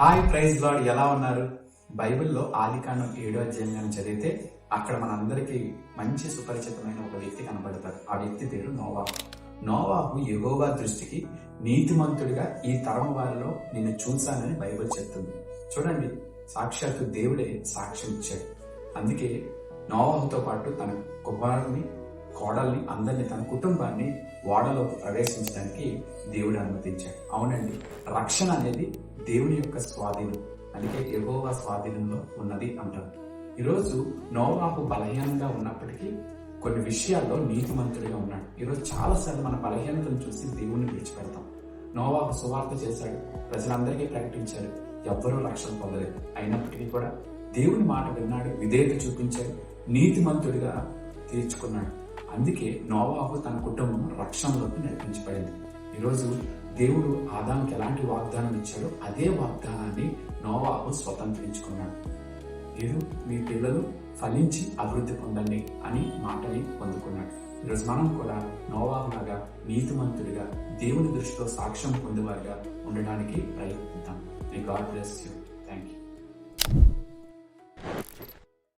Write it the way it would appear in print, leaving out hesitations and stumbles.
Hi praise lord, ఎలా ఉన్నారు? బైబిల్లో ఆదికాండం 7వ అధ్యాయం చదివితే అక్కడ మనందరికీ మంచి సుపరిచితమైన ఒక వ్యక్తి కనబడతారు. ఆ వ్యక్తి పేరు నోవాహు. నోవాహు యెహోవా దృష్టికి నీతిమంతుడిగా ఈ తరం వారిలో నిన్ను చూశానని బైబిల్ చెప్తుంది. చూడండి, సాక్షాత్తు దేవుడే సాక్ష్యం ఇచ్చాడు. అందుకే నోవాహుతో పాటు తన కుమారుని, కోడల్ని, అందరినీ, తన కుటుంబాన్ని ఓడలోకి ప్రవేశించడానికి దేవుడు అనుమతించాడు. అవునండి, రక్షణ అనేది దేవుని యొక్క స్వాధీనం. అందుకే యెహోవా స్వాధీనంలో ఉన్నది అంటారు. ఈరోజు నోవాహు బలహీనంగా ఉన్నప్పటికీ కొన్ని విషయాల్లో నీతిమంతుడిగా ఉన్నాడు. ఈరోజు చాలాసార్లు మన బలహీనతను చూసి దేవుణ్ణి విడిచిపెడతాం. నోవాహు సువార్త చేశాడు, ప్రజలందరికీ ప్రకటించాడు, ఎవ్వరూ రక్షణ పొందలేదు. అయినప్పటికీ కూడా దేవుని మాట విన్నాడు, విధేయత చూపించాడు, నీతిమంతుడిగా తీర్చుకున్నాడు. అందుకే నోవాహు తన కుటుంబం రక్షణలోకి నడిపించబడింది. ఈరోజు దేవుడు ఆదాముకి ఎలాంటి వాగ్దానం ఇచ్చాడో అదే వాగ్దానాన్ని నోవాహు స్వతంత్రించుకున్నాడు. మీరు మీ పిల్లలు ఫలించి అభివృద్ధి పొందండి అని మాటని పొందుకున్నాడు. ఈరోజు మనం కూడా నోవాహు లాగా నీతిమంతుడిగా దేవుని దృష్టిలో సాక్ష్యం పొందేవారిగా ఉండడానికి ప్రయత్నిద్దాం. May God bless you. Thank you.